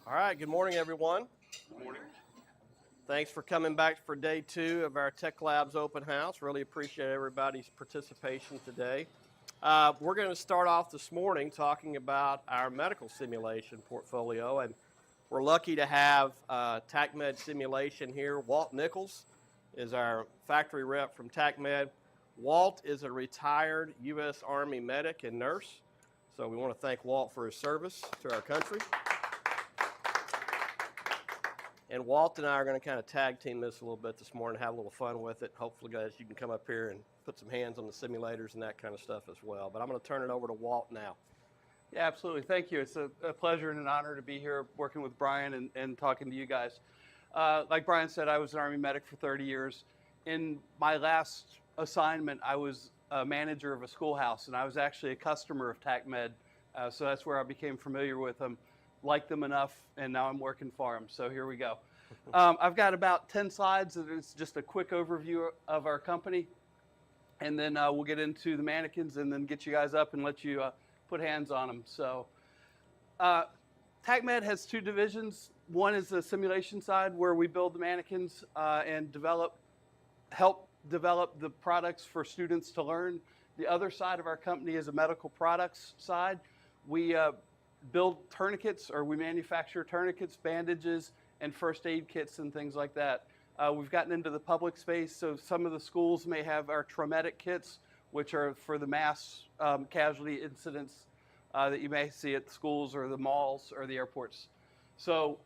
All right, good morning, everyone. Good morning. Thanks for coming back for day 2 of our Tech Labs open house. Really appreciate everybody's participation today. We're going to start off this morning talking about our medical simulation portfolio, and we're lucky to have TACMED Simulation here. Walt Nichols is our factory rep from TACMED. Walt is a retired U.S. Army medic and nurse, so we want to thank Walt for his service to our country. And Walt and I are going to kind of tag team this a little bit this morning, have a little fun with it. Hopefully, guys, you can come up here and put some hands on the simulators and that kind of stuff as well. But I'm going to turn it over to Walt now. Yeah, absolutely. Thank you. It's a pleasure and an honor to be here working with Brian and talking to you guys. Like Brian said, I was an Army medic for 30 years. In my last assignment, I was a manager of a schoolhouse, and I was actually a customer of TACMED. So that's where I became familiar with them, liked them enough, and now I'm working for them. So here we go. I've got about 10 slides. It's just a quick overview of our company. And then we'll get into the mannequins and then get you guys up and let you put hands on them. So TACMED has 2 divisions. One is the simulation side where we build the mannequins and help develop the products for students to learn. The other side of our company is a medical products side. We build tourniquets, or we manufacture tourniquets, bandages, and first aid kits and things like that. We've gotten into the public space, so some of the schools may have our traumatic kits, which are for the mass casualty incidents that you may see at the schools or the malls or the airports. So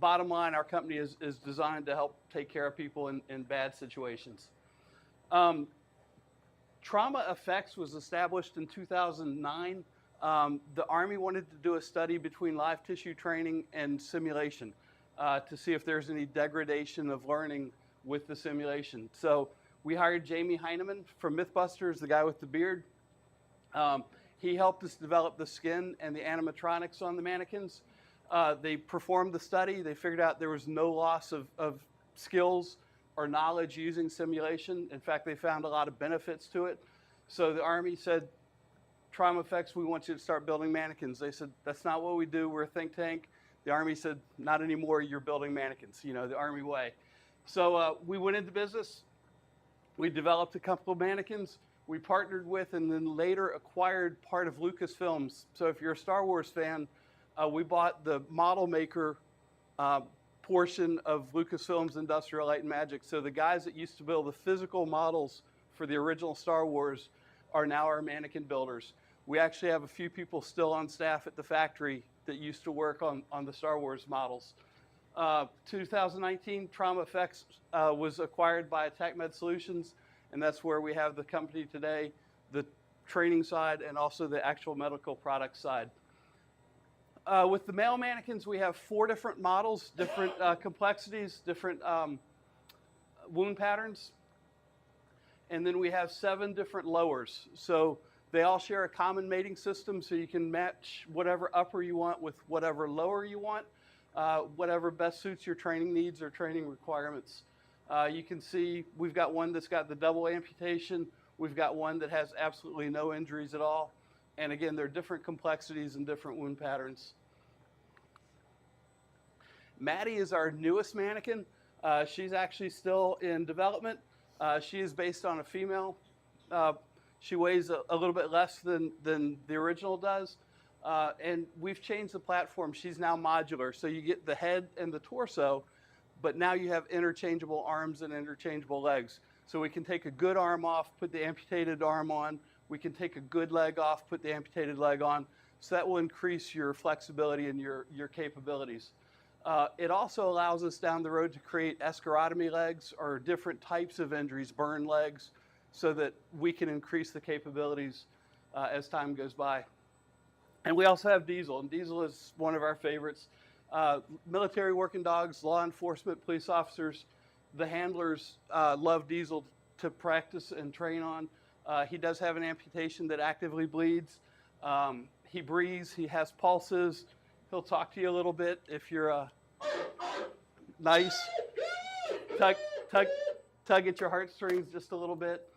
bottom line, our company is designed to help take care of people in bad situations. Trauma Effects was established in 2009. The Army wanted to do a study between live tissue training and simulation to see if there's any degradation of learning with the simulation. So we hired Jamie Heineman from Mythbusters, the guy with the beard. He helped us develop the skin and the animatronics on the mannequins. They performed the study. They figured out there was no loss of skills or knowledge using simulation. In fact, they found a lot of benefits to it. So the Army said, Trauma Effects, we want you to start building mannequins. They said, that's not what we do. We're a think tank. The Army said, not anymore. You're building mannequins, the Army way. So we went into business. We developed a couple of mannequins. We partnered with and then later acquired part of Lucasfilms. So if you're a Star Wars fan, we bought the model maker portion of Lucasfilms Industrial Light and Magic. So the guys that used to build the physical models for the original Star Wars are now our mannequin builders. We actually have a few people still on staff at the factory that used to work on the Star Wars models. 2019, Trauma Effects was acquired by TACMED Solutions, and that's where we have the company today, the training side and also the actual medical product side. With the male mannequins, we have 4 different models, different complexities, different wound patterns. And then we have 7 different lowers. So they all share a common mating system, so you can match whatever upper you want with whatever lower you want, whatever best suits your training needs or training requirements. You can see we've got one that's got the double amputation. We've got one that has absolutely no injuries at all. And again, they're different complexities and different wound patterns. Maddie is our newest mannequin. She's actually still in development. She is based on a female. She weighs a little bit less than the original does. And we've changed the platform. She's now modular. So you get the head and the torso, but now you have interchangeable arms and interchangeable legs. So we can take a good arm off, put the amputated arm on. We can take a good leg off, put the amputated leg on. So that will increase your flexibility and your capabilities. It also allows us down the road to create escharotomy legs or different types of injuries, burn legs, so that we can increase the capabilities as time goes by. And we also have Diesel, and Diesel is one of our favorites. Military working dogs, law enforcement, police officers, the handlers love Diesel to practice and train on. He does have an amputation that actively bleeds. He breathes, he has pulses. He'll talk to you a little bit if you're nice. Tug at your heartstrings just a little bit.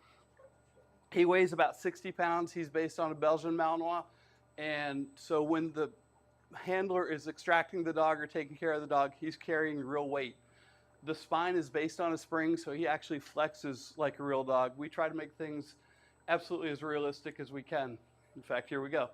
He weighs about 60 pounds. He's based on a Belgian Malinois. And so when the handler is extracting the dog or taking care of the dog, he's carrying real weight. The spine is based on a spring, so he actually flexes like a real dog. We try to make things absolutely as realistic as we can. In fact, here we go.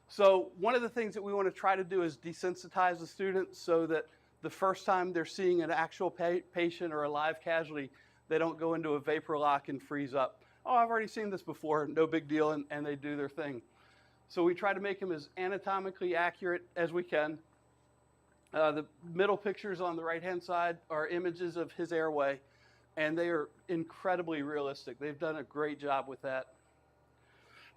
So one of the things that we want to try to do is desensitize the students so that the first time they're seeing an actual patient or a live casualty, they don't go into a vapor lock and freeze up. Oh, I've already seen this before, no big deal, and they do their thing. So we try to make them as anatomically accurate as we can. The middle pictures on the right-hand side are images of his airway, and they are incredibly realistic. They've done a great job with that.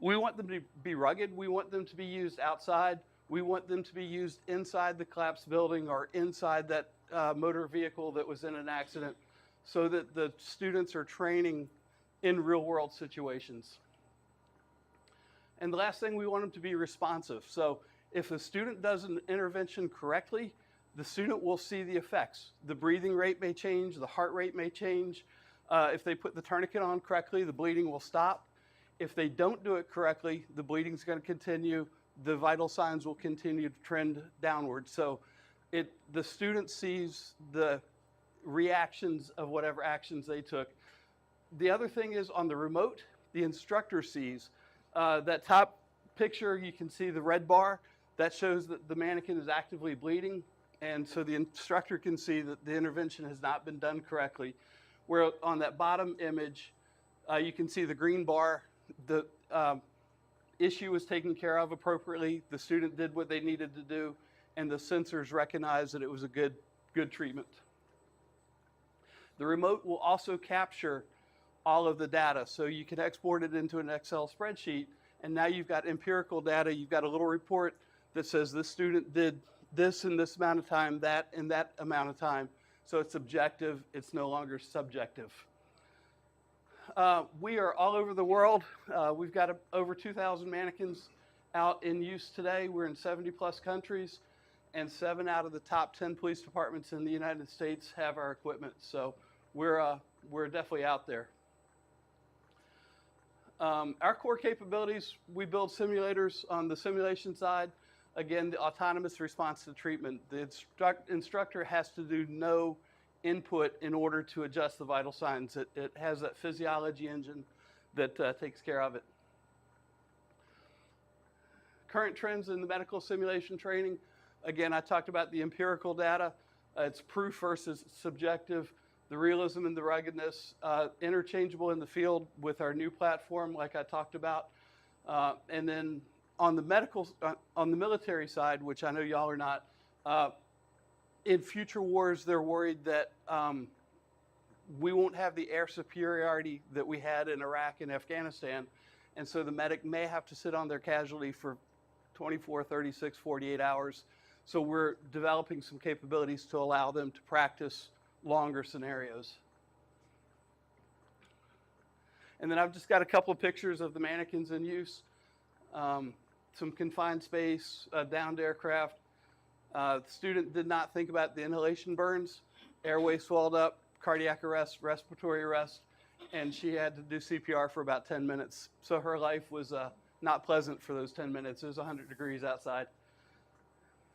We want them to be rugged. We want them to be used outside. We want them to be used inside the collapsed building or inside that motor vehicle that was in an accident so that the students are training in real-world situations. And the last thing, we want them to be responsive. So if the student does an intervention correctly, the student will see the effects. The breathing rate may change, the heart rate may change. If they put the tourniquet on correctly, the bleeding will stop. If they don't do it correctly, the bleeding is going to continue. The vital signs will continue to trend downward. So the student sees the reactions of whatever actions they took. The other thing is on the remote, the instructor sees. That top picture, you can see the red bar. That shows that the mannequin is actively bleeding. And so the instructor can see that the intervention has not been done correctly. Where on that bottom image, you can see the green bar. The issue was taken care of appropriately. The student did what they needed to do, and the sensors recognized that it was a good treatment. The remote will also capture all of the data, so you can export it into an Excel spreadsheet, and now you've got empirical data. You've got a little report that says this student did this in this amount of time, that in that amount of time. So it's objective. It's no longer subjective. We are all over the world. We've got over 2,000 mannequins out in use today. We're in 70+ countries, and 7 out of the top 10 police departments in the United States have our equipment. So we're definitely out there. Our core capabilities, we build simulators on the simulation side. Again, the autonomous response to treatment. The instructor has to do no input in order to adjust the vital signs. It has that physiology engine that takes care of it. Current trends in the medical simulation training. Again, I talked about the empirical data. It's proof versus subjective. The realism and the ruggedness, interchangeable in the field with our new platform, like I talked about. And then on the military side, which I know y'all are not, in future wars, they're worried that we won't have the air superiority that we had in Iraq and Afghanistan. And so the medic may have to sit on their casualty for 24, 36, 48 hours. So we're developing some capabilities to allow them to practice longer scenarios. And then I've just got a couple of pictures of the mannequins in use. Some confined space, downed aircraft. The student did not think about the inhalation burns. Airway swelled up, cardiac arrest, respiratory arrest, and she had to do CPR for about 10 minutes. So her life was not pleasant for those 10 minutes. It was 100 degrees outside.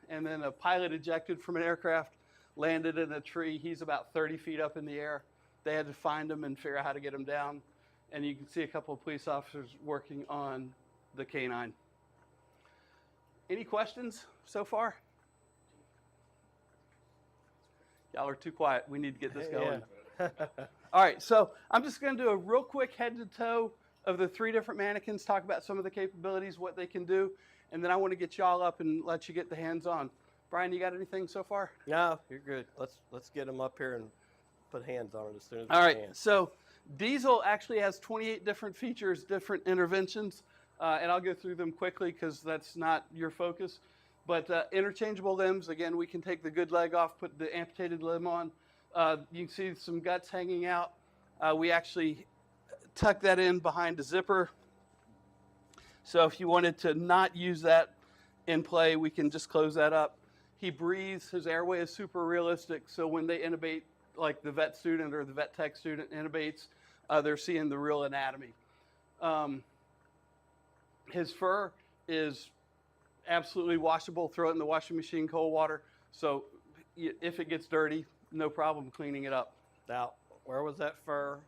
And then a pilot ejected from an aircraft, landed in a tree. He's about 30 feet up in the air. They had to find him and figure out how to get him down. And you can see a couple of police officers working on the canine. Any questions so far? Y'all are too quiet. We need to get this going. Yeah. All right, so I'm just going to do a real quick head to toe of the 3 different mannequins, talk about some of the capabilities, what they can do, and then I want to get y'all up and let you get the hands on. Brian, you got anything so far? No, you're good. Let's get them up here and put hands on it as soon as we All can. right, so Diesel actually has 28 different features, different interventions, and I'll go through them quickly because that's not your focus. But interchangeable limbs, again, we can take the good leg off, put the amputated limb on. You can see some guts hanging out. We actually tuck that in behind a zipper. So if you wanted to not use that in play, we can just close that up. He breathes, his airway is super realistic, so when they intubate, like the vet student or the vet tech student intubates, they're seeing the real anatomy. His fur is absolutely washable. Throw it in the washing machine, cold water. So if it gets dirty, no problem cleaning it up. Now, where was that fur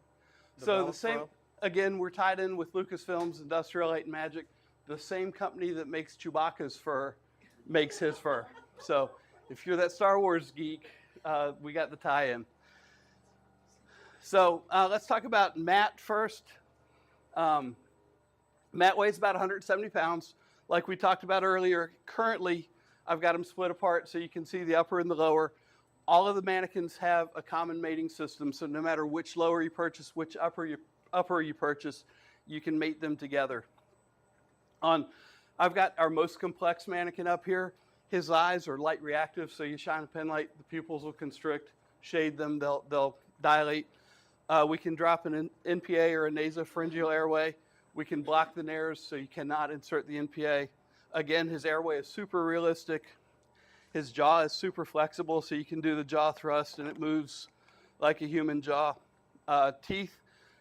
So the developed same, from? again, we're tied in with Lucasfilms, Industrial Light and Magic. The same company that makes Chewbacca's fur makes his fur. So if you're that Star Wars geek, we got the tie-in. So let's talk about Matt first. Matt weighs about 170 pounds. Like we talked about earlier, currently I've got him split apart so you can see the upper and the lower. All of the mannequins have a common mating system, so no matter which lower you purchase, which upper you purchase, you can mate them together. I've got our most complex mannequin up here. His eyes are light reactive, so you shine a pen light, the pupils will constrict, shade them, they'll dilate. We can drop an NPA or a nasopharyngeal airway. We can block the nares, so you cannot insert the NPA. Again, his airway is super realistic. His jaw is super flexible, so you can do the jaw thrust and it moves like a human jaw. Teeth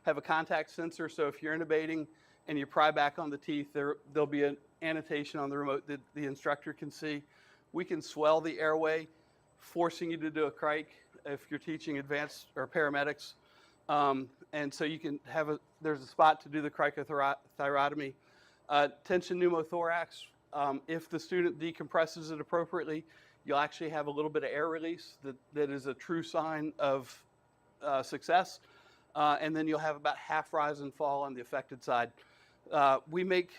have a contact sensor, so if you're intubating and you pry back on the teeth, there'll be an annotation on the remote that the instructor can see. We can swell the airway, forcing you to do a crike if you're teaching advanced or paramedics. And so you can have there's a spot to do the cricothyrotomy. Tension pneumothorax, if the student decompresses it appropriately, you'll actually have a little bit of air release that is a true sign of success. And then you'll have about half rise and fall on the affected side. We make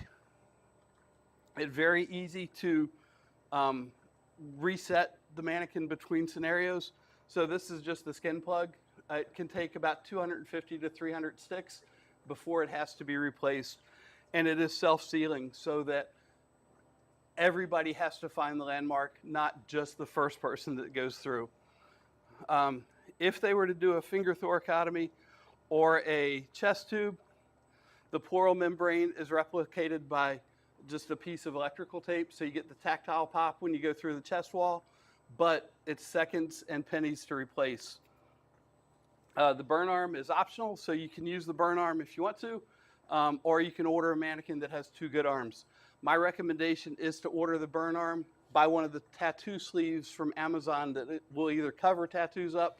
it very easy to reset the mannequin between scenarios. So this is just the skin plug. It can take about 250 to 300 sticks before it has to be replaced. And it is self-sealing so that everybody has to find the landmark, not just the first person that goes through. If they were to do a finger thoracotomy or a chest tube, the pleural membrane is replicated by just a piece of electrical tape, so you get the tactile pop when you go through the chest wall, but it's seconds and pennies to replace. The burn arm is optional, so you can use the burn arm if you want to, or you can order a mannequin that has two good arms. My recommendation is to order the burn arm, buy one of the tattoo sleeves from Amazon that it will either cover tattoos up,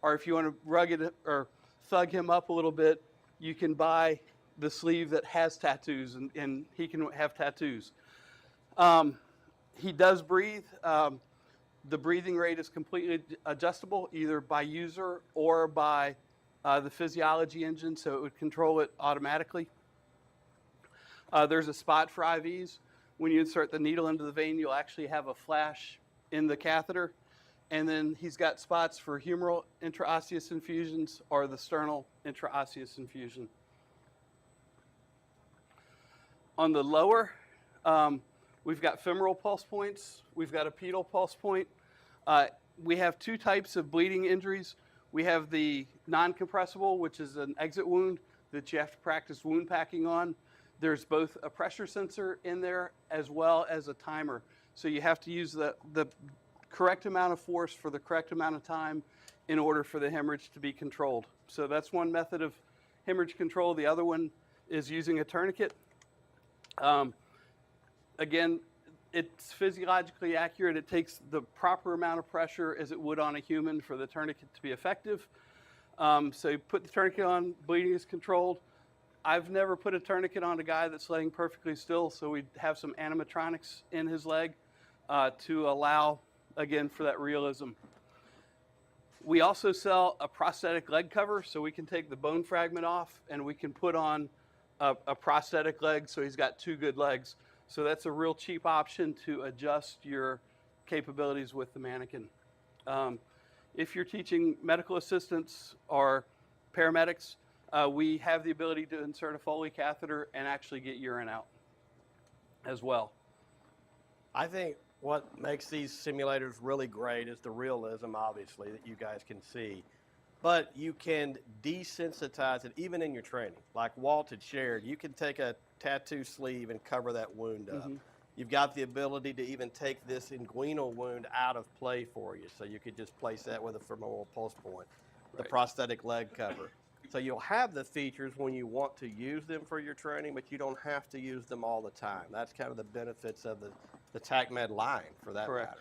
or if you want to rugged or thug him up a little bit, you can buy the sleeve that has tattoos, and he can have tattoos. He does breathe. The breathing rate is completely adjustable, either by user or by the physiology engine, so it would control it automatically. There's a spot for IVs. When you insert the needle into the vein, you'll actually have a flash in the catheter. And then he's got spots for humeral intraosseous infusions or the sternal intraosseous infusion. On the lower, we've got femoral pulse points. We've got a pedal pulse point. We have two types of bleeding injuries. We have the non-compressible, which is an exit wound that you have to practice wound packing on. There's both a pressure sensor in there as well as a timer. So you have to use the correct amount of force for the correct amount of time in order for the hemorrhage to be controlled. So that's one method of hemorrhage control. The other one is using a tourniquet. Again, it's physiologically accurate. It takes the proper amount of pressure as it would on a human for the tourniquet to be effective. So you put the tourniquet on, bleeding is controlled. I've never put a tourniquet on a guy that's laying perfectly still, so we'd have some animatronics in his leg to allow, again, for that realism. We also sell a prosthetic leg cover, so we can take the bone fragment off and we can put on a prosthetic leg, so he's got two good legs. So that's a real cheap option to adjust your capabilities with the mannequin. If you're teaching medical assistants or paramedics, we have the ability to insert a Foley catheter and actually get urine out as well. I think what makes these simulators really great is the realism, obviously, that you guys can see. But you can desensitize it even in your training. Like Walt had shared, you can take a tattoo sleeve and cover that wound up. You've got the ability to even take this inguinal wound out of play for you. So you could just place that with a femoral pulse point, the prosthetic leg cover. So you'll have the features when you want to use them for your training, but you don't have to use them all the time. That's kind of the benefits of the the TACMed line for that Correct.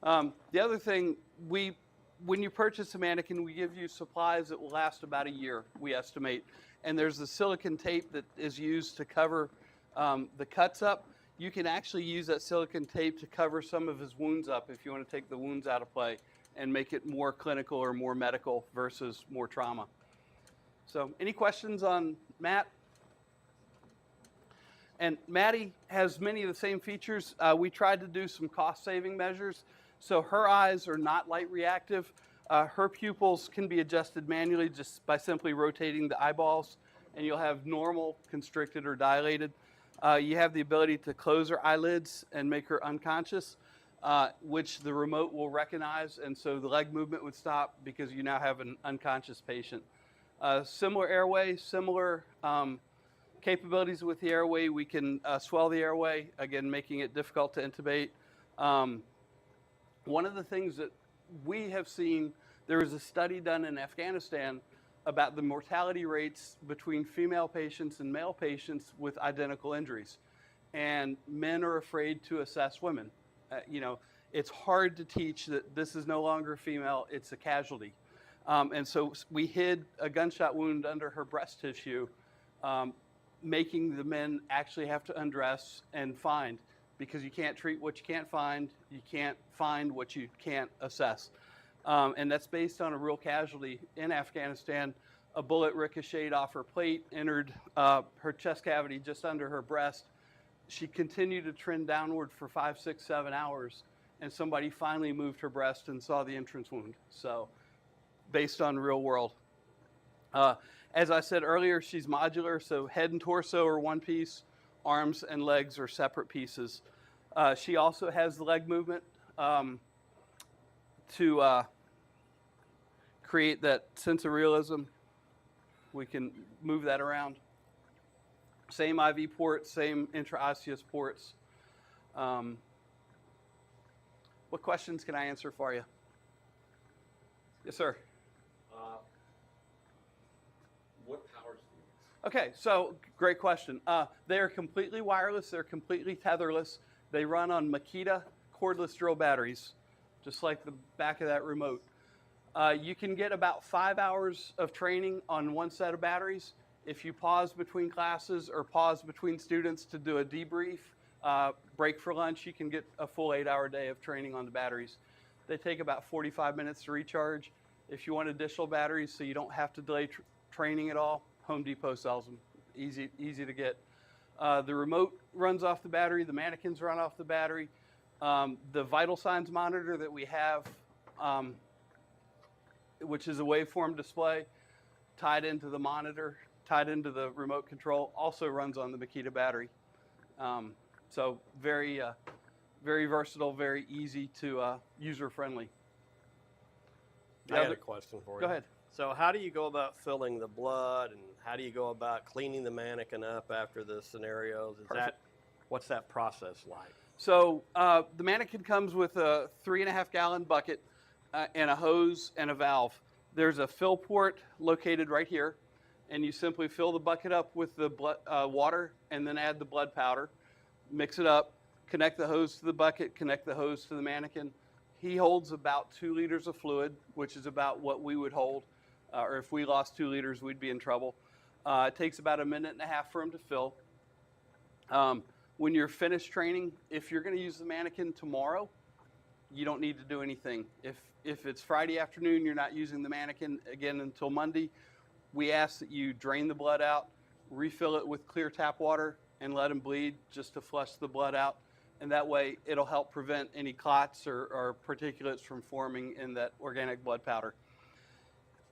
matter. The other thing, when you purchase a mannequin, we give you supplies that will last about a year, we estimate. And there's the silicone tape that is used to cover the cuts up. You can actually use that silicone tape to cover some of his wounds up if you want to take the wounds out of play and make it more clinical or more medical versus more trauma. So any questions on Matt? And Maddie has many of the same features. We tried to do some cost-saving measures. So her eyes are not light reactive. Her pupils can be adjusted manually just by simply rotating the eyeballs, and you'll have normal, constricted, or dilated. You have the ability to close her eyelids and make her unconscious, which the remote will recognize, and so the leg movement would stop because you now have an unconscious patient. Similar airway, similar capabilities with the airway. We can swell the airway, again, making it difficult to intubate. One of the things that we have seen, there was a study done in Afghanistan about the mortality rates between female patients and male patients with identical injuries. And men are afraid to assess women. It's hard to teach that this is no longer a female, it's a casualty. And so we hid a gunshot wound under her breast tissue, making the men actually have to undress and find, because you can't treat what you can't find, you can't find what you can't assess. And that's based on a real casualty in Afghanistan. A bullet ricocheted off her plate, entered her chest cavity just under her breast. She continued to trend downward for 5, 6, 7 hours, and somebody finally moved her breast and saw the entrance wound. So, based on real world. As I said earlier, she's modular, so head and torso are one piece, arms and legs are separate pieces. She also has the leg movement to create that sense of realism. We can move that around. Same IV ports, same intraosseous ports. What questions can I answer for you? Yes, sir. What powers do you use? Okay, so great question. They are completely wireless. They're completely tetherless. They run on Makita cordless drill batteries, just like the back of that remote. You can get about 5 hours of training on one set of batteries. If you pause between classes or pause between students to do a debrief, break for lunch, you can get a full 8-hour day of training on the batteries. They take about 45 minutes to recharge. If you want additional batteries so you don't have to delay training at all, Home Depot sells them. Easy to get. The remote runs off the battery. The mannequins run off the battery. The vital signs monitor that we have, which is a waveform display tied into the monitor, tied into the remote control, also runs on the Makita battery. So very versatile, very easy to user-friendly. I got a question for you. Go ahead. So how do you go about filling the blood, and how do you go about cleaning the mannequin up after the scenarios? What's that process like? So the mannequin comes with a 3.5-gallon bucket and a hose and a valve. There's a fill port located right here, and you simply fill the bucket up with the water and then add the blood powder, mix it up, connect the hose to the bucket, connect the hose to the mannequin. He holds about 2 liters of fluid, which is about what we would hold, or if we lost 2 liters, we'd be in trouble. It takes about 1.5 minutes for him to fill. When you're finished training, if you're going to use the mannequin tomorrow, you don't need to do anything. If it's Friday afternoon, you're not using the mannequin again until Monday, we ask that you drain the blood out, refill it with clear tap water, and let him bleed just to flush the blood out. And that way, it'll help prevent any clots or particulates from forming in that organic blood powder.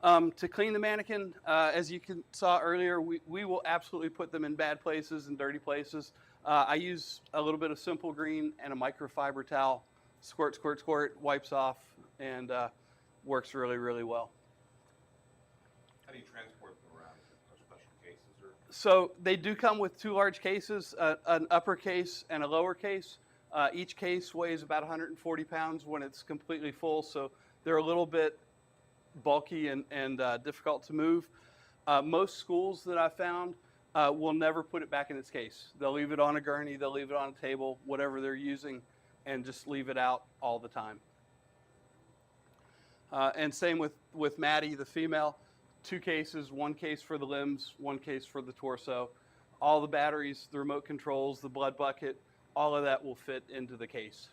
To clean the mannequin, as you saw earlier, we will absolutely put them in bad places and dirty places. I use a little bit of Simple Green and a microfiber towel. Squirt, squirt, squirt, wipes off, and works really, really well. How do you transport them around? Are special cases or? So they do come with 2 large cases, an upper case and a lower case. Each case weighs about 140 pounds when it's completely full, so they're a little bit bulky and difficult to move. Most schools that I found will never put it back in its case. They'll leave it on a gurney, they'll leave it on a table, whatever they're using, and just leave it out all the time. And same with Maddie, the female, 2 cases, 1 case for the limbs, 1 case for the torso. All the batteries, the remote controls, the blood bucket, all of that will fit into the case.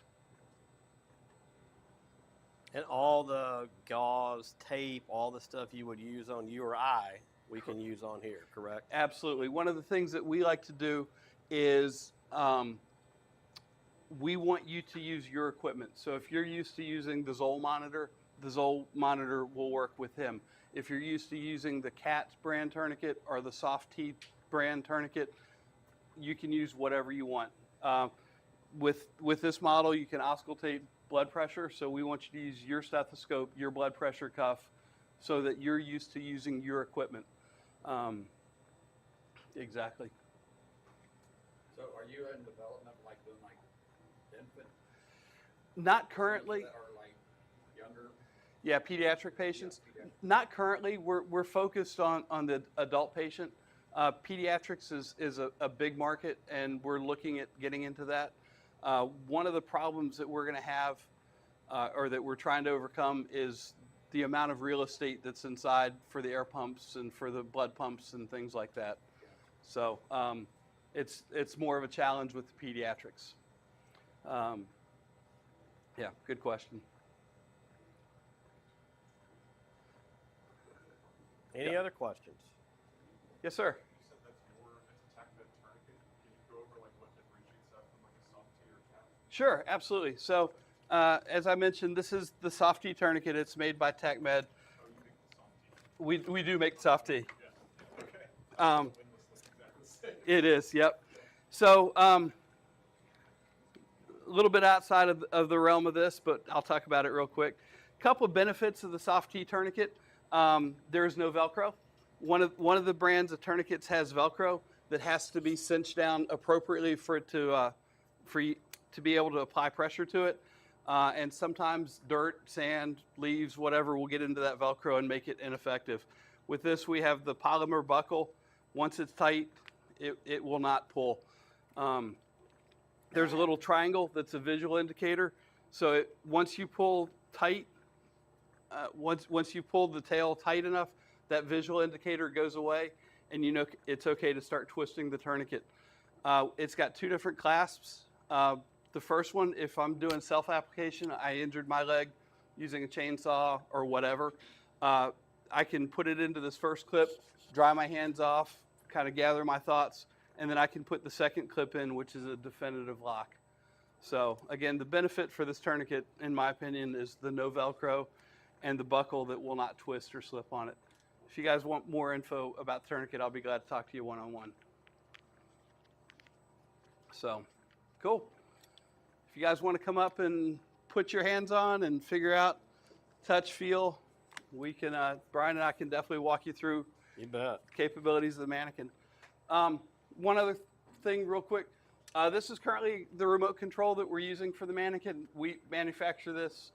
And all the gauze, tape, all the stuff you would use on you or I, we can use on here, correct? Absolutely. One of the things that we like to do is we want you to use your equipment. So if you're used to using the Zoll monitor will work with him. If you're used to using the CAT brand tourniquet or the Soft-T brand tourniquet, you can use whatever you want. With this model, you can auscultate blood pressure, so we want you to use your stethoscope, your blood pressure cuff, so that you're used to using your equipment. Exactly. So are you in development, like doing like infant? Not currently. That are like younger? Yeah, pediatric patients. Yeah, pediatric. Not currently. We're focused on the adult patient. Pediatrics is a big market, and we're looking at getting into that. One of the problems that we're going to have, or that we're trying to overcome, is the amount of real estate that's inside for the air pumps and for the blood pumps and things like that. So it's more of a challenge with the pediatrics. Yeah, good question. Any other questions? Yes, sir. You said that's more, it's a TechMed tourniquet. Can you go over like what differentiates that from like a Soft-T or CAT? Sure, absolutely. So as I mentioned, this is the Soft-T tourniquet. It's made by TechMed. Oh, you make the Soft-T. We do make the Soft-T. Yeah. Okay. Um, Windows looks exactly the same. It is, yep. So a little bit outside of the realm of this, but I'll talk about it real quick. A couple of benefits of the Soft-T tourniquet. There is no Velcro. One of the brands of tourniquets has Velcro that has to be cinched down appropriately for it to be able to apply pressure to it. And sometimes dirt, sand, leaves, whatever will get into that Velcro and make it ineffective. With this, we have the polymer buckle. Once it's tight, it will not pull. There's a little triangle that's a visual indicator. So once you pull tight, once you pull the tail tight enough, that visual indicator goes away, and you know it's okay to start twisting the tourniquet. It's got 2 different clasps. The first one, if I'm doing self-application, I injured my leg using a chainsaw or whatever, I can put it into this first clip, dry my hands off, kind of gather my thoughts, and then I can put the second clip in, which is a definitive lock. So again, the benefit for this tourniquet, in my opinion, is the no Velcro and the buckle that will not twist or slip on it. If you guys want more info about the tourniquet, I'll be glad to talk to you one-on-one. So, cool. If you guys want to come up and put your hands on and figure out touch, feel, we can, Brian and I can definitely walk you through You bet. capabilities of the mannequin. One other thing real quick. This is currently the remote control that we're using for the mannequin. We manufacture this.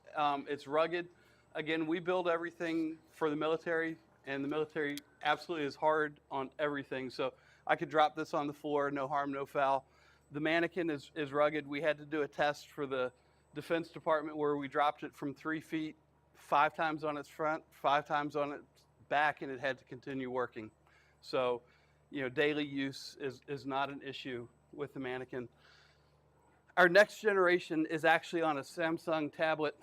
It's rugged. Again, we build everything for the military, and the military absolutely is hard on everything. So I could drop this on the floor, no harm, no foul. The mannequin is rugged. We had to do a test for the Defense Department where we dropped it from 3 feet, 5 times on its front, 5 times on its back, and it had to continue working. So, you know, daily use is not an issue with the mannequin. Our next generation is actually on a Samsung tablet.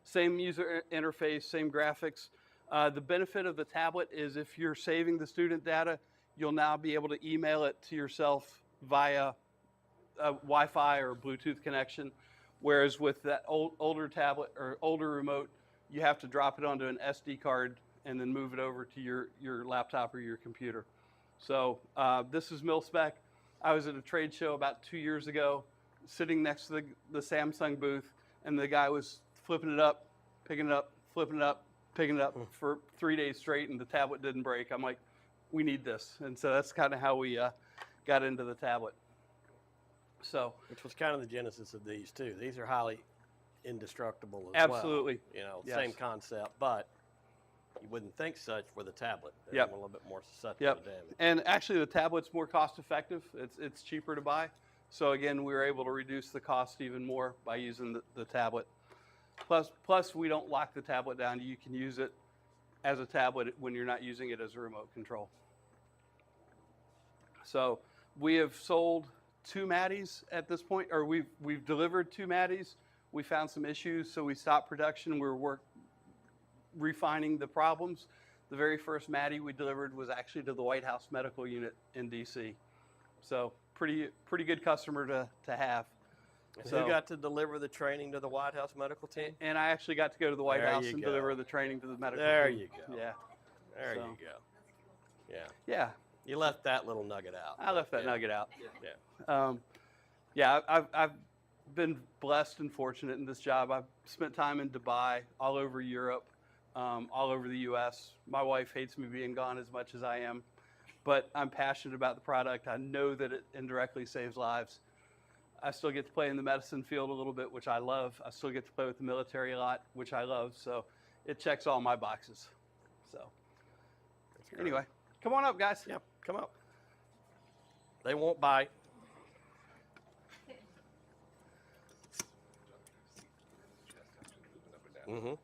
Same user interface, same graphics. The benefit of the tablet is if you're saving the student data, you'll now be able to email it to yourself via Wi-Fi or Bluetooth connection, whereas with that older tablet or older remote, you have to drop it onto an SD card and then move it over to your laptop or your computer. So this is mil-spec. I was at a trade show about 2 years ago, sitting next to the Samsung booth, and the guy was flipping it up, picking it up, flipping it up, picking it up for 3 days straight, and the tablet didn't break. I'm like, we need this. And so that's kind of how we got into the tablet. So, Which was kind of the genesis of these too. These are highly indestructible as well. Absolutely. You know, Yes. same concept, but You wouldn't think such with a tablet. They're Yep. a little bit more susceptible Yep. to damage. And actually, the tablet's more cost effective. It's cheaper to buy. So again, we were able to reduce the cost even more by using the tablet. Plus, we don't lock the tablet down. You can use it as a tablet when you're not using it as a remote control. So we have sold 2 Maddies at this point, or we've delivered 2 Maddies. We found some issues, so we stopped production. We're refining the problems. The very first Maddie we delivered was actually to the White House Medical Unit in DC. So pretty good customer to have. And So- who got to deliver the training to the White House medical team? And I actually got to go to the White There House you and go. deliver the training to the medical There team. you go. Yeah. There So- you go. Yeah. Yeah. You left that little nugget out. I left that Yeah. nugget out. Yeah. Yeah, I've been blessed and fortunate in this job. I've spent time in Dubai, all over Europe, all over the U.S. My wife hates me being gone as much as I am, but I'm passionate about the product. I know that it indirectly saves lives. I still get to play in the medicine field a little bit, which I love. I still get to play with the military a lot, which I love. So it checks all my boxes. So That's great. anyway, come on up, guys. Yep. Come up. They won't bite.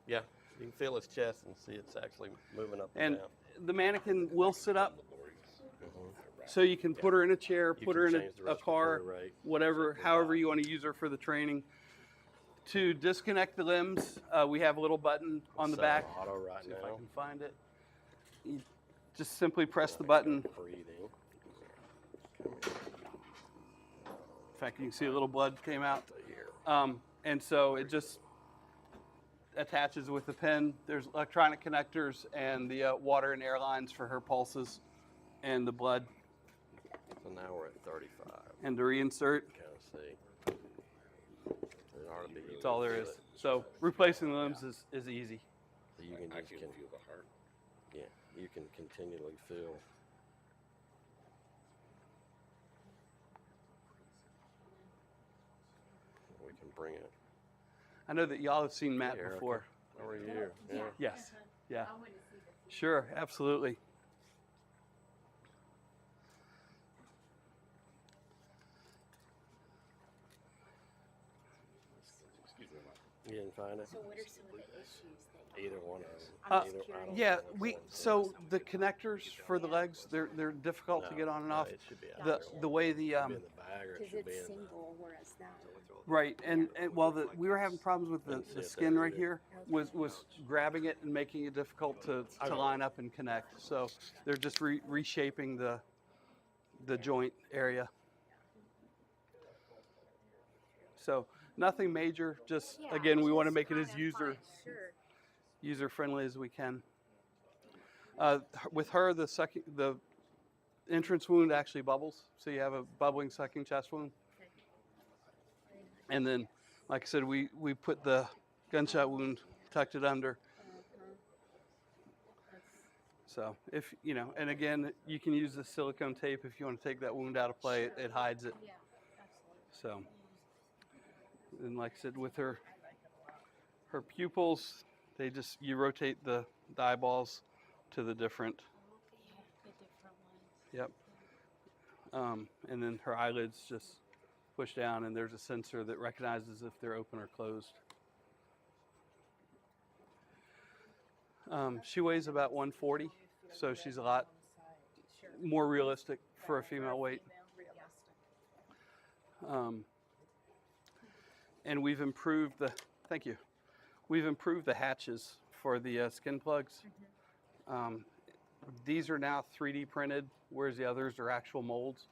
Yeah. You can feel his chest and see it's actually moving up and And down. the mannequin will sit up, so you can put her in a chair, You put can her in change the a car, respiratory rate. whatever, Check the however body. you want to use her for the training. To disconnect the limbs, we have a little button on the Set back. Auto right See if I now. can find it. You just simply press the button. Breathing. In fact, you can see a little blood came out. Here. And so it just attaches with the pin. There's electronic connectors and the water and air lines for her pulses and the blood. So now we're at 35. And to reinsert, Kind of see. There's RB. that's all there is. So replacing the limbs is easy. So you can just feel the heart. Yeah, you can continually feel. We can bring it. I know that y'all have seen Matt Hey, Erica. before. How are you? Yeah. Yes. Yeah. Sure. Absolutely. You didn't find it? So what are some of the issues that Either one of them. I'm Either- just I don't Yeah. know which We one's so worse. the connectors for the legs they're difficult to No, get on and no, off. It should be out The there. the way the It should be in the bag or it because should be it's in the. single, whereas that. right and while we were having problems with Didn't see the it skin there right either. here was grabbing it and making it difficult to line up and connect. So they're just reshaping the joint area. So nothing major. Just Yeah, again, we want to just make it as kinda fine, Sure. user friendly as we can. With her, the entrance wound actually bubbles, so you have a bubbling sucking chest wound. And then, like I said, we put the gunshot wound, tucked it under. So if you know, and again, you can use the silicone tape if you want to take that wound out of play. It hides it. Yeah, absolutely. So, and like I said, with her pupils, you rotate the eyeballs to the different. Okay, the different ones. Yep. And then her eyelids just push down, and there's a sensor that recognizes if they're open or closed. She weighs about 140, so she's a lot more realistic for a female weight. And we've improved thank you. We've improved the hatches for the skin plugs. These are now 3D printed, whereas the others are actual molds.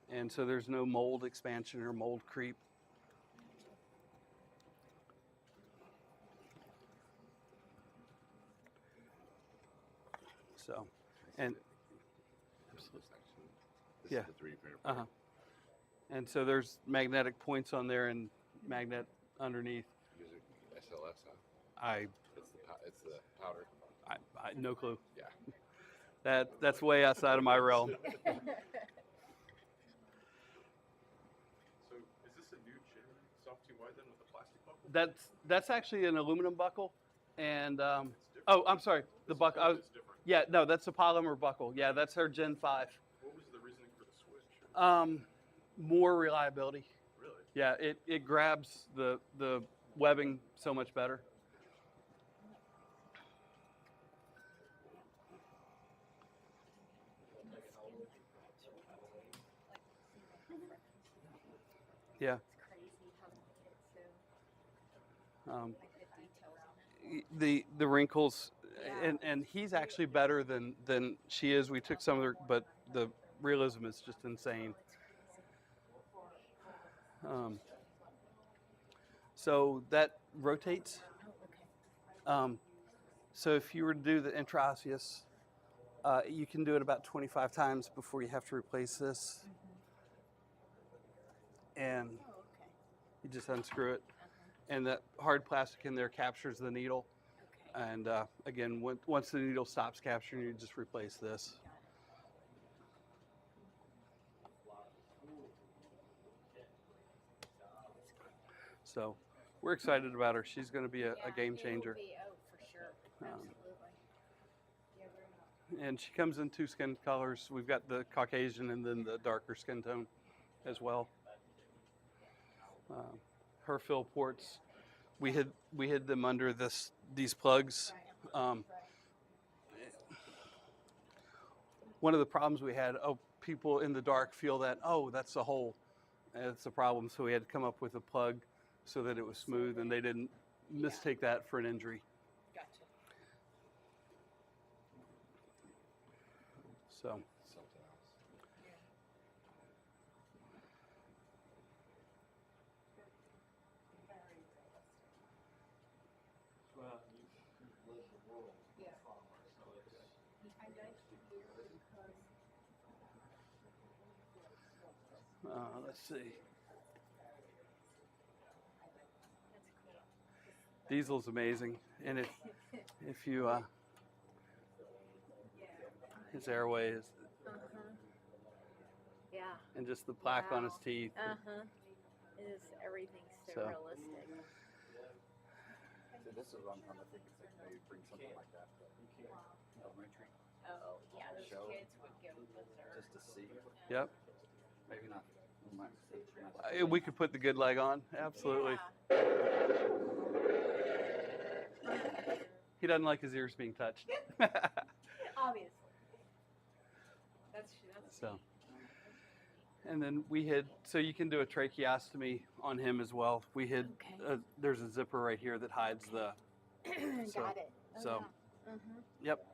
And so there's no mold expansion or mold creep. So, and yeah, uh-huh. And so there's magnetic points on there and magnet underneath. Using SLS, huh? I It's the powder. no clue. Yeah. That's way outside of my realm. So is this a new gen soft TY then with the plastic buckle? That's actually an aluminum buckle, and It's different. Oh, I'm sorry. The buckle. It's different. Yeah, no, that's a polymer buckle. Yeah, that's her Gen 5. What was the reasoning for the switch? More reliability. Really? Yeah, it grabs the webbing so much better. Yeah. It's crazy how they get so Um, like the details on it. the wrinkles, Yeah. and he's actually better than she is. We took some of her, but the realism is just insane. It's crazy. So that rotates. Oh, okay. So if you were to do the intraosseous, you can do it about 25 times before you have to replace this. And Oh, okay. you just unscrew it. And that hard plastic in there captures the needle. Okay. And again, once the needle stops capturing, you just replace this. Got it. So we're excited about her. She's going to be a Yeah, game it will changer. be, oh, for sure. Absolutely. Yeah, we're And she comes in 2 skin colors. We've got the Caucasian and then the darker skin tone as well. Her fill ports, we hid them under these plugs. One of the problems we had, people in the dark feel that, that's a hole. And it's a problem. So we had to come up with a plug so that it was smooth and they didn't mistake that for an injury. Gotcha. So Something else. Yeah. I like to hear because let's see. that's cool. Diesel's amazing. And if you, his airway is, Yeah. and just the plaque on his Wow. teeth. It is, everything's so, So. realistic. So this is what I'm trying to think, is like maybe bring something like that to elementary, Oh, yeah, those Show. kids would go berserk. just to see. Yep. Maybe not. We might We could put the good leg on. Absolutely. Yeah. He doesn't like his ears being touched. Obviously. That's So. And then we hid, so you can do a tracheostomy on him as well. We hid, Okay. there's a zipper right here that hides the, so- Got it. Oh, so. yeah. Yep.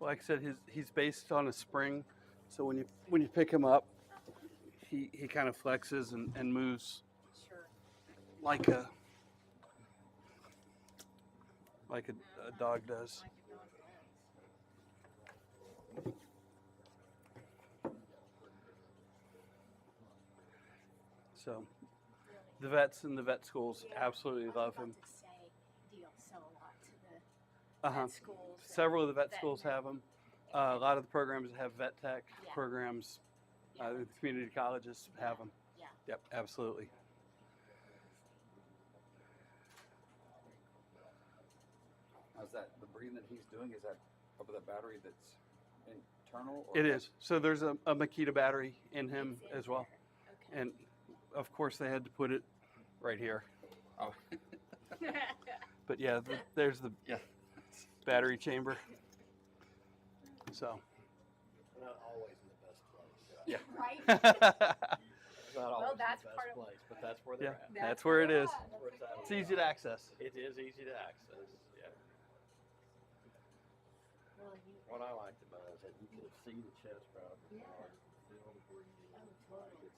Like I said, he's based on a spring, so when you pick him up, he kind of flexes and moves Sure. like a dog does. Like a dog does. So the vets in the vet schools Yeah, absolutely I was love about him. to say, do you sell a lot to the Uh-huh. vet schools? and Several of the vet vet- schools have them. A lot of the programs that have vet tech Yeah. programs, Yeah. the community colleges have them. Yeah. Yep, absolutely. How's that, the breathing that he's doing, is that over the battery that's internal? Or It is. So there's a Makita battery in him It's in as well. there. Okay. And of course they had to put it right here. Oh, But yeah, there's the yeah. battery chamber. So, Not always in the best place. yeah. Right? It's not always that's the best part of- place, but that's where they're Yeah, at. that's where it is. That's where it's at. It's easy to access. It is easy to access. Yeah. Well, you- What I liked about it is that you can see the chest probably. Yeah. Feel the breathing. Oh, totally.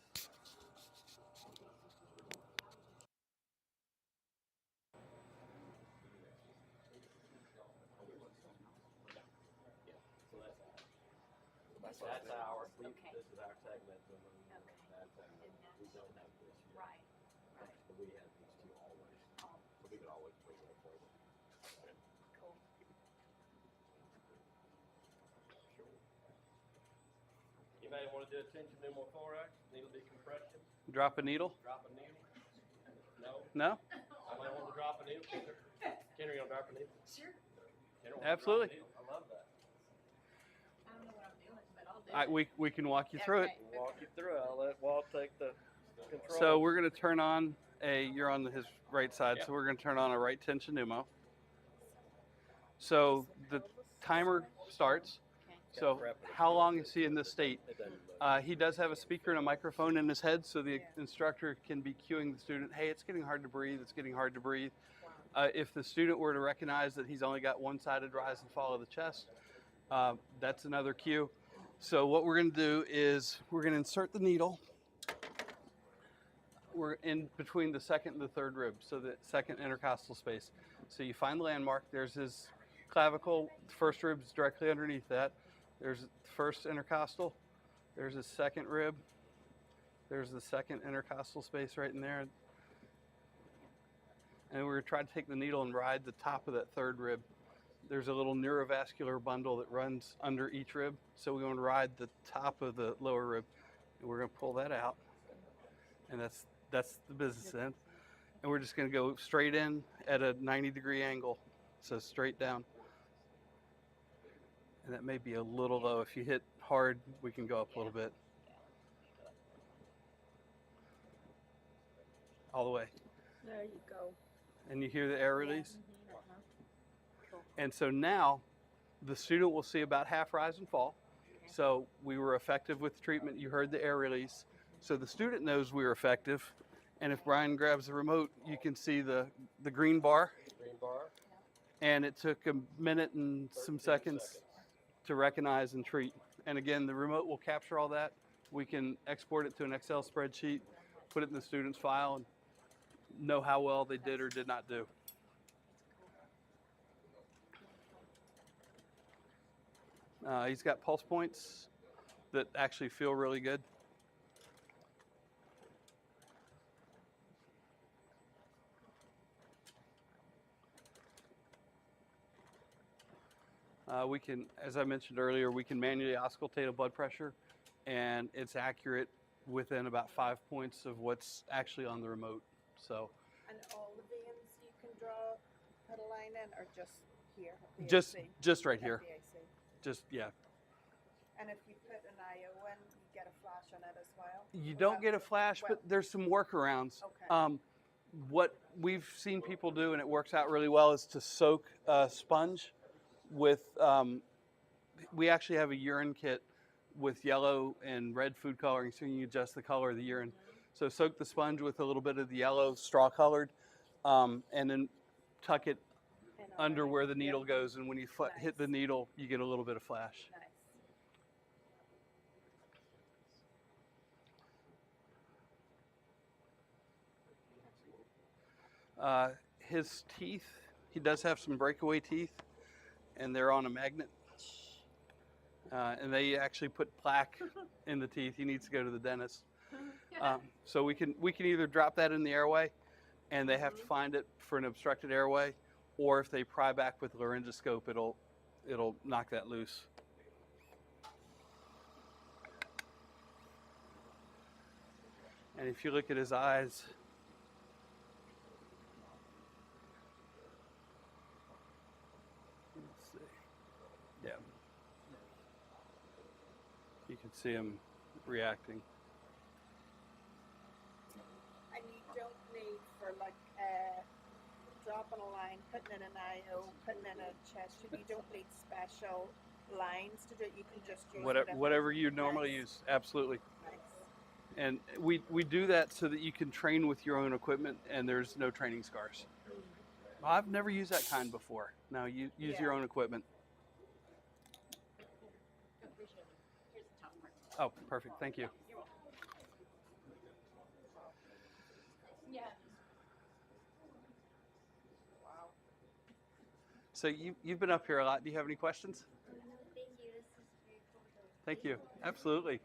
So That's that's ours. Okay. This is our segment. And then Okay. that's ours. And that's- We don't have this yet. Right. Right. But we have these two always. Oh, So we can always bring them for them. cool. Sure. Anybody want to do a tension pneumothorax, needle decompression, Drop a needle? drop a needle? No? No? Somebody want to drop drop a needle? Kendra, you gonna drop a needle? Sure. Kendra wants to drop a Absolutely. needle. I love that. I don't know what I'm doing, but I'll do it. We can walk you through it. Okay. We'll walk you through it. I'll let Walt take the control. So we're going to turn on you're on his right side, Yep. so we're going to turn on a right tension pneumo. So the timer starts. Okay. So how long is he in this state? He does have a speaker and a microphone in his head, so the instructor can be cueing the student, hey, it's getting hard to breathe, it's getting hard to breathe. If the student were to recognize that he's only got one-sided rise and fall of the chest, that's another cue. So what we're going to do is we're going to insert the needle. We're in between the second and the third rib, so the second intercostal space. So you find the landmark. There's his clavicle. The first rib is directly underneath that. There's the first intercostal. There's his second rib. There's the second intercostal space right in there. And we're going to try to take the needle and ride the top of that third rib. There's a little neurovascular bundle that runs under each rib. So we're going to ride the top of the lower rib. And we're going to pull that out. And that's the business end. And we're just going to go straight in at a 90-degree angle. So straight down. And that may be a little low. If you hit hard, we can go up a little bit. All the way. There you go. And you hear the air release? Cool. And so now the student will see about half rise and fall. So we were effective with the treatment. You heard the air release. So the student knows we were effective. And if Brian grabs the remote, you can see the green bar. Green bar. And it took a minute and some 13 seconds to recognize and treat. And again, the remote will capture all that. We can export it to an Excel spreadsheet, put it in the student's file, and know how well they did or did not do. He's got pulse points that actually feel really good. We can, as I mentioned earlier, we can manually auscultate a blood pressure, and it's accurate within about 5 points of what's actually on the remote. So And all the veins you can draw, put a line in, or just here? at the just AC? just right At here, the AC. just yeah. And if you put an IO in, you get a flash on it as well? You Or don't that- get a flash, well- but there's some workarounds. Okay. What we've seen people do, and it works out really well, is to soak a sponge with. We actually have a urine kit with yellow and red food coloring, so you can adjust the color of the urine. So soak the sponge with a little bit of the yellow, straw colored, and then tuck it In under already. where the needle Yeah. goes, and when you hit the Nice. needle, you get a little bit of flash. Nice. His teeth, he does have some breakaway teeth, and they're on a magnet. And they actually put plaque in the teeth. He needs to go to the dentist. So we can either drop that in the airway, and they have to find it for an obstructed airway, or if they pry back with a laryngoscope, it'll knock that loose. And if you look at his eyes, let's see, yeah, you can see him reacting. And you don't need for like dropping a line, putting in an IO, putting in a chest tube, you don't need special lines to do it. You can just use Whatever you normally Nice. use, absolutely. Nice. And we do that so that you can train with your own equipment and there's no training scars. Well, I've never used that kind before. No, you use Yeah. your own equipment. Appreciate it. Here's the top part. Oh, perfect. Thank you. You're welcome. Yeah. Wow. So you've been up here a lot. Do you have any questions? Thank you. This is very cool. Thank you. Absolutely.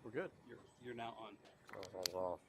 We're good. You're now on. off.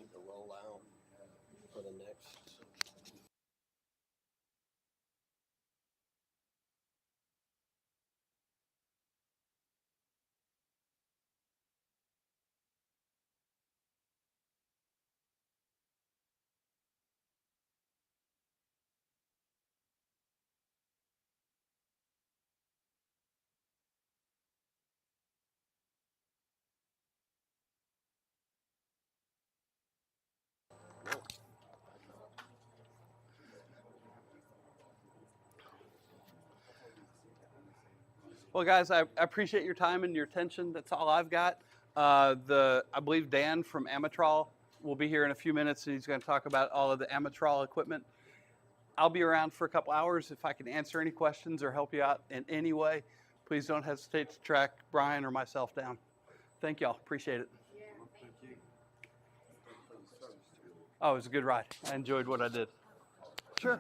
need to roll out for the next. Well, guys, I appreciate your time and your attention. That's all I've got. I believe Dan from Amatrol will be here in a few minutes, and he's going to talk about all of the Amatrol equipment. I'll be around for a couple hours. If I can answer any questions or help you out in any way, please don't hesitate to track Brian or myself down. Thank y'all. Appreciate it. Oh, it was a good ride. I enjoyed what I did. Sure.